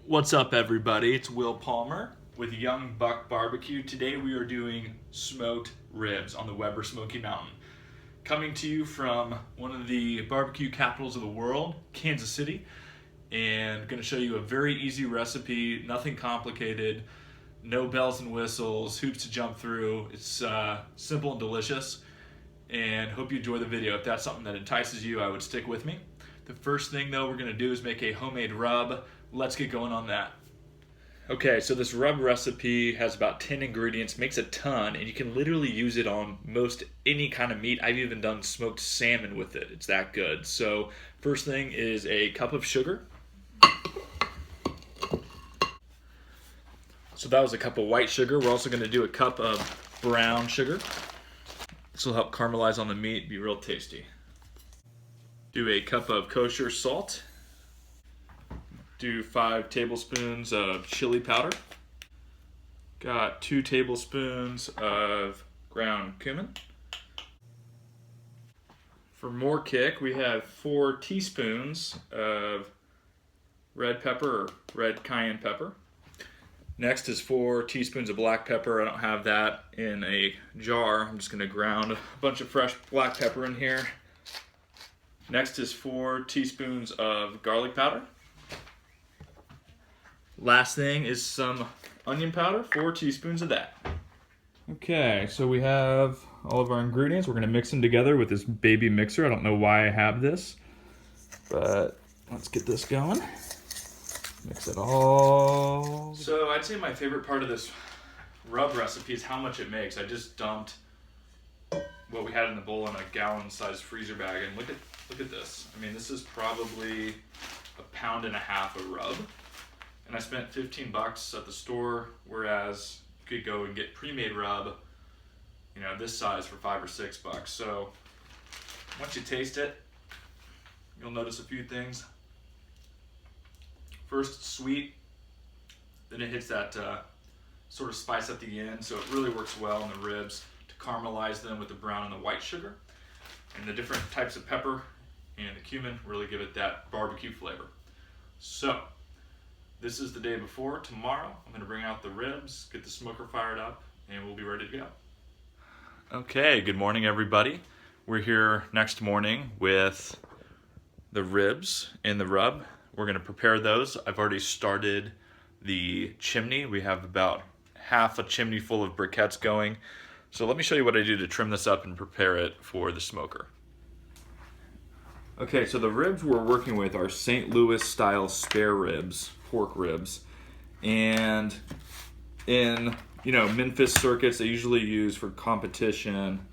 What's up, everybody? It's Will Palmer with Young Buck Barbecue. Today we are doing smoked ribs on the Weber Smoky Mountain. Coming to you from one of the barbecue capitals of the world, Kansas City, and going to show you a very easy recipe, nothing complicated, no bells and whistles, hoops to jump through. It's simple and delicious, and hope you enjoy the video. If that's something that entices you, I would stick with me. The first thing though we're going to do is make a homemade rub. Let's get going on that. Okay, so this rub recipe has about 10 ingredients, makes a ton, and you can literally use it on most any kind of meat. I've even done smoked salmon with it. It's that good. So first thing is a cup of sugar. So that was a cup of white sugar. We're also going to do a cup of brown sugar. This will help caramelize on the meat, be real tasty. Do a cup of kosher salt. Do 5 tablespoons of chili powder. Got 2 tablespoons of ground cumin. For more kick, we have 4 teaspoons of red pepper or red cayenne pepper. Next is 4 teaspoons of black pepper. I don't have that in a jar. I'm just going to ground a bunch of fresh black pepper in here. Next is 4 teaspoons of garlic powder. Last thing is some onion powder, 4 teaspoons of that. Okay, so we have all of our ingredients. We're going to mix them together with this baby mixer. I don't know why I have this, but let's get this going. Mix it all. So I'd say my favorite part of this rub recipe is how much it makes. I just dumped what we had in the bowl in a gallon-sized freezer bag, and look at this. I mean, this is probably 1.5 pounds of rub. And I spent 15 bucks at the store, whereas you could go and get pre-made rub, you know, this size for 5 or 6 bucks. So once you taste it, you'll notice a few things. First, sweet, then it hits that sort of spice at the end, so it really works well in the ribs to caramelize them with the brown and the white sugar. And the different types of pepper and the cumin really give it that barbecue flavor. So this is the day before. Tomorrow, I'm going to bring out the ribs, get the smoker fired up, and we'll be ready to go. Okay, good morning, everybody. We're here next morning with the ribs and the rub. We're going to prepare those. I've already started the chimney. We have about half a chimney full of briquettes going. So let me show you what I do to trim this up and prepare it for the smoker. Okay, so the ribs we're working with are St. Louis style spare ribs, pork ribs, and in Memphis circuits they usually use for competition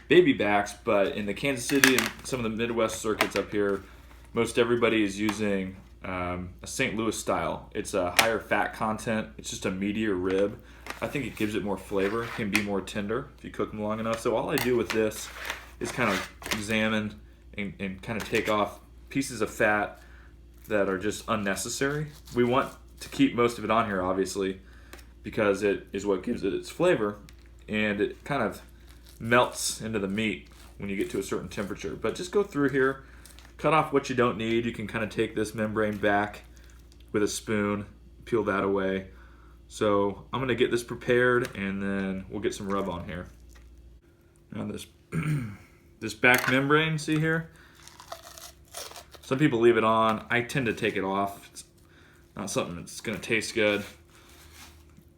baby backs, but in the Kansas City and some of the Midwest circuits up here, most everybody is using a St. Louis style. It's a higher fat content. It's just a meatier rib. I think it gives it more flavor. It can be more tender if you cook them long enough. So all I do with this is kind of examine and kind of take off pieces of fat that are just unnecessary. We want to keep most of it on here, obviously, because it is what gives it its flavor, and it kind of melts into the meat when you get to a certain temperature. But just go through here, cut off what you don't need. You can kind of take this membrane back with a spoon, peel that away. So I'm going to get this prepared, and then we'll get some rub on here. Now this this back membrane, see here? Some people leave it on. I tend to take it off. It's not something that's going to taste good.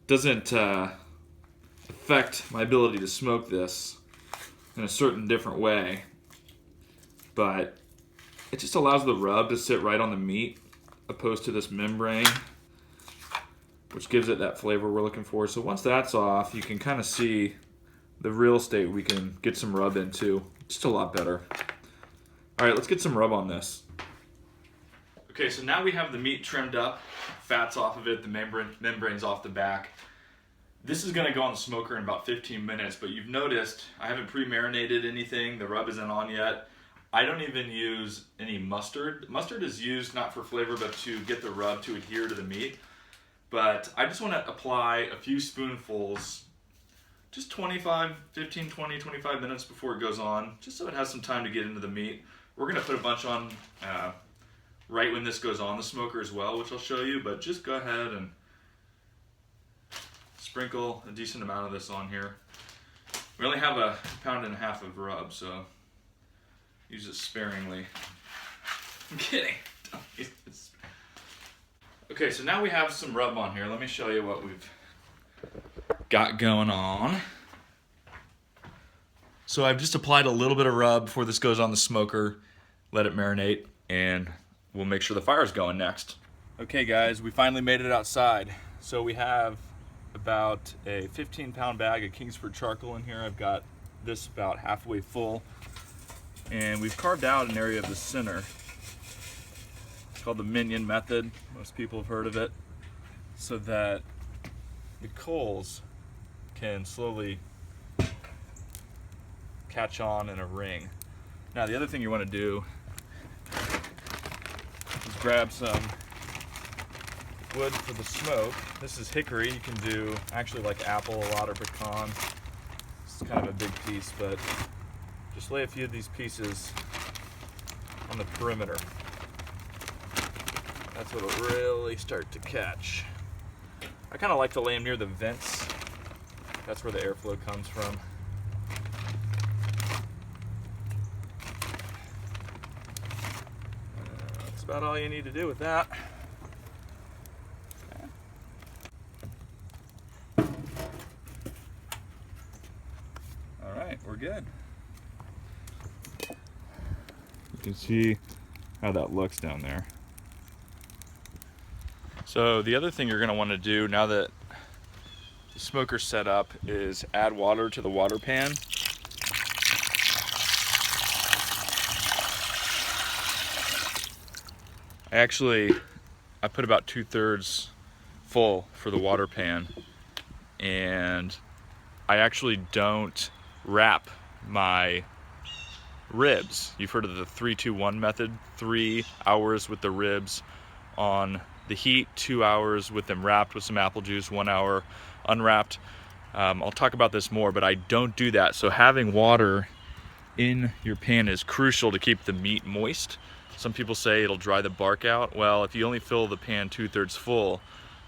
Doesn't affect my ability to smoke this in a certain different way, but it just allows the rub to sit right on the meat opposed to this membrane, which gives it that flavor we're looking for. So once that's off, you can kind of see the real estate we can get some rub into. Just a lot better. All right, let's get some rub on this. Okay, so now we have the meat trimmed up, fat's off of it, the membrane's off the back. This is gonna go on the smoker in about 15 minutes, but you've noticed I haven't pre-marinated anything, the rub isn't on yet. I don't even use any mustard. Mustard is used not for flavor, but to get the rub to adhere to the meat. But I just wanna apply a few spoonfuls, just 25 minutes before it goes on, just so it has some time to get into the meat. We're gonna put a bunch on right when this goes on the smoker as well, which I'll show you, but just go ahead and sprinkle a decent amount of this on here. We only have a 1.5 pounds of rub, so use it sparingly. I'm kidding. Don't use this. Okay, so now we have some rub on here. Let me show you what we've got going on. So I've just applied a little bit of rub before this goes on the smoker, let it marinate, and we'll make sure the fire's going next. Okay guys, we finally made it outside. So we have about a 15-pound bag of Kingsford charcoal in here. I've got this about halfway full, and we've carved out an area of the center. It's called the minion method. Most people have heard of it. So that the coals can slowly catch on in a ring. Now the other thing you want to do is grab some wood for the smoke. This is hickory. You can do actually like apple a lot or pecan. It's kind of a big piece, but just lay a few of these pieces on the perimeter. That's what will really start to catch. I kind of like to lay them near the vents. That's where the airflow comes from. That's about all you need to do with that. Okay. All right, we're good. You can see how that looks down there. So the other thing you're going to want to do now that the smoker's set up is add water to the water pan. I put about 2/3 full for the water pan, and I actually don't wrap my ribs. You've heard of the 3-2-1 method, 3 hours with the ribs on the heat, 2 hours with them wrapped with some apple juice, 1 hour unwrapped. I'll talk about this more, but I don't do that. So having water in your pan is crucial to keep the meat moist. Some people say it'll dry the bark out. Well, if you only fill the pan 2/3 full,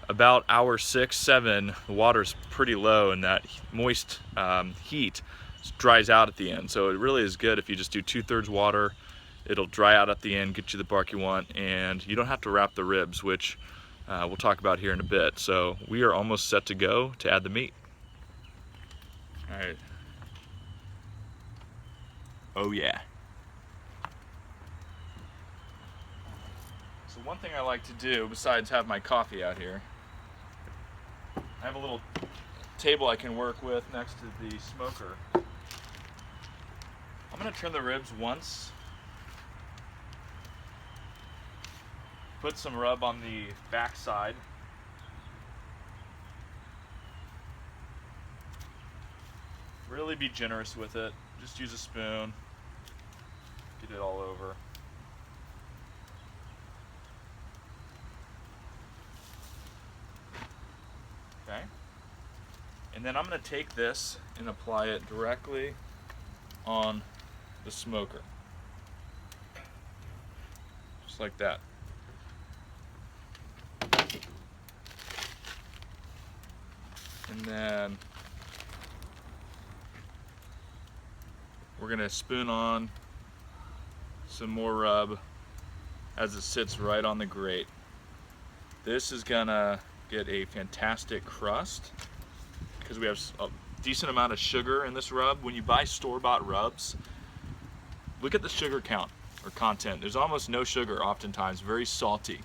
about hour 6, 7, the water's pretty low and that moist heat dries out at the end. So it really is good if you just do 2/3 water. It'll dry out at the end, get you the bark you want, and you don't have to wrap the ribs, which we'll talk about here in a bit. So we are almost set to go to add the meat. All right. Oh yeah. So one thing I like to do, besides have my coffee out here, I have a little table I can work with next to the smoker. I'm gonna trim the ribs once. Put some rub on the back side. Really be generous with it. Just use a spoon. Get it all over. Okay. And then I'm going to take this and apply it directly on the smoker. Just like that. And then we're going to spoon on some more rub as it sits right on the grate. This is going to get a fantastic crust because we have a decent amount of sugar in this rub. When you buy store-bought rubs, look at the sugar count or content. There's almost no sugar oftentimes, very salty.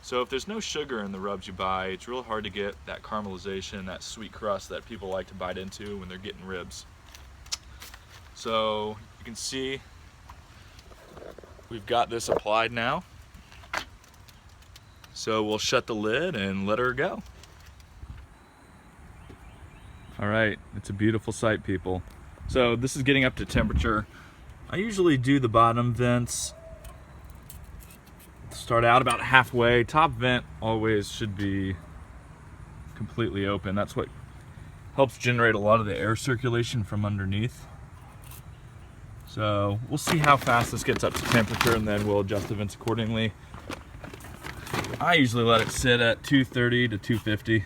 So if there's no sugar in the rubs you buy, it's real hard to get that caramelization, that sweet crust that people like to bite into when they're getting ribs. So you can see we've got this applied now. So we'll shut the lid and let her go. All right, it's a beautiful sight, people. So this is getting up to temperature. I usually do the bottom vents. Start out about halfway. Top vent always should be completely open. That's what helps generate a lot of the air circulation from underneath. So we'll see how fast this gets up to temperature and then we'll adjust the vents accordingly. I usually let it sit at 230 to 250,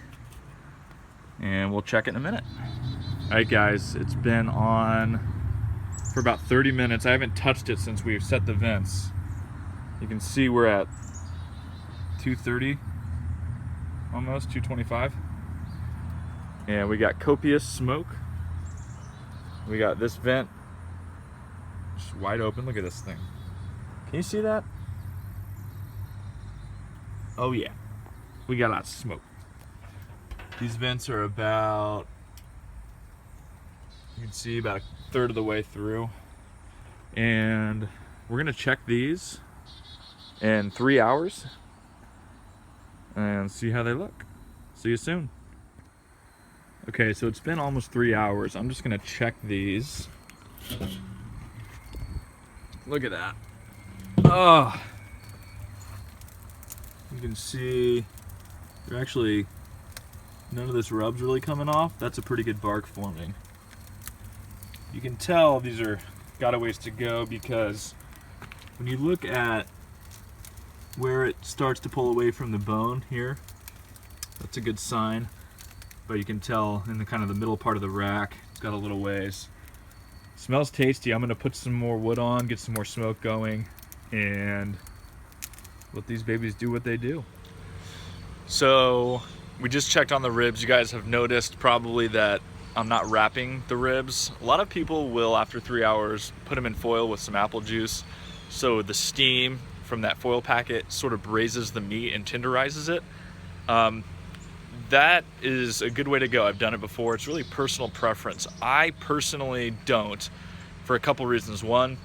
and we'll check it in a minute. All right, guys, it's been on for about 30 minutes. I haven't touched it since we've set the vents. You can see we're at 230, almost 225. And we got copious smoke. We got this vent just wide open. Look at this thing. Can you see that? Oh yeah, we got lots of smoke. These vents are about, you can see, about a third of the way through. And we're gonna check these in 3 hours and see how they look. See you soon. Okay, so it's been almost 3 hours. I'm just gonna check these. Look at that. Oh, you can see they're actually, none of this rub's really coming off. That's a pretty good bark forming. You can tell these are got a ways to go because when you look at where it starts to pull away from the bone here, that's a good sign. But you can tell in the kind of the middle part of the rack, it's got a little ways. Smells tasty. I'm gonna put some more wood on, get some more smoke going, and let these babies do what they do. So we just checked on the ribs. You guys have noticed probably that I'm not wrapping the ribs. A lot of people will, after 3 hours, put them in foil with some apple juice. So the steam from that foil packet sort of braises the meat and tenderizes it. That is a good way to go. I've done it before. It's really personal preference. I personally don't, for a couple reasons. One,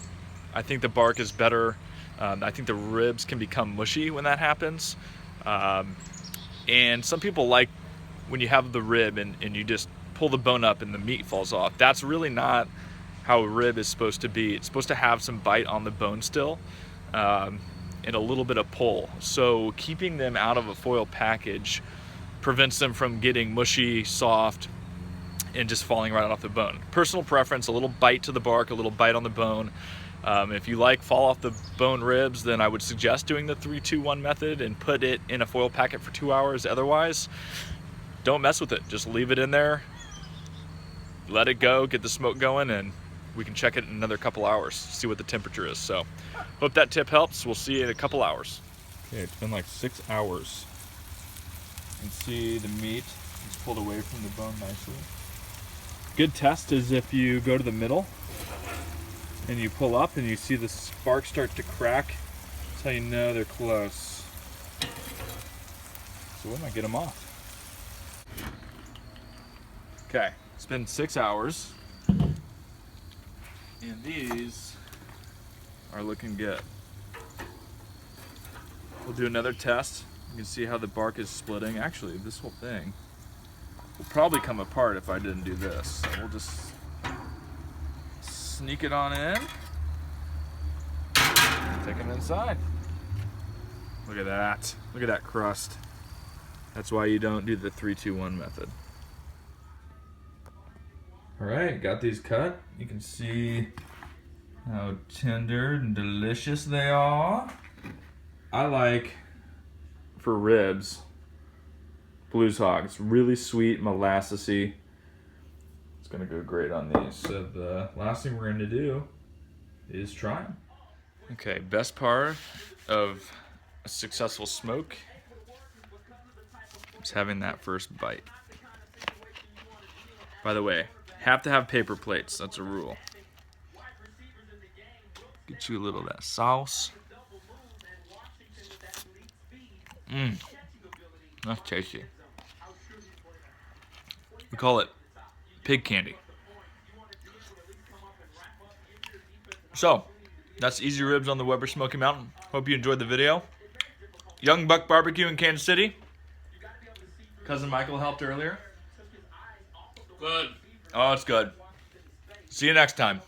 I think the bark is better. I think the ribs can become mushy when that happens. And some people like when you have the rib and you just pull the bone up and the meat falls off. That's really not how a rib is supposed to be. It's supposed to have some bite on the bone still, and a little bit of pull. So keeping them out of a foil package prevents them from getting mushy, soft, and just falling right off the bone. Personal preference, a little bite to the bark, a little bite on the bone. If you like fall off the bone ribs, then I would suggest doing the 3-2-1 method and put it in a foil packet for 2 hours. Otherwise, don't mess with it. Just leave it in there, let it go, get the smoke going, and we can check it in another couple hours, see what the temperature is. So hope that tip helps. We'll see you in a couple hours. Okay, it's been like 6 hours. You can see the meat is pulled away from the bone nicely. Good test is if you go to the middle and you pull up and you see the spark start to crack. That's how you know they're close. So we might get them off. Okay, it's been 6 hours. And these are looking good. We'll do another test. You can see how the bark is splitting. Actually, this whole thing will probably come apart if I didn't do this. So we'll just sneak it on in. Take them inside. Look at that. Look at that crust. That's why you don't do the 3-2-1 method. All right, got these cut. You can see how tender and delicious they are. I like, for ribs, Blues Hog. It's really sweet, molassesy. It's gonna go great on these. So the last thing we're gonna do is try them. Okay, best part of a successful smoke is having that first bite. By the way, have to have paper plates. That's a rule. Get you a little of that sauce. That's tasty. We call it pig candy. So, that's Easy Ribs on the Weber Smoky Mountain. Hope you enjoyed the video. Young Buck Barbecue in Kansas City. Cousin Michael helped earlier. Good. Oh, it's good. See you next time.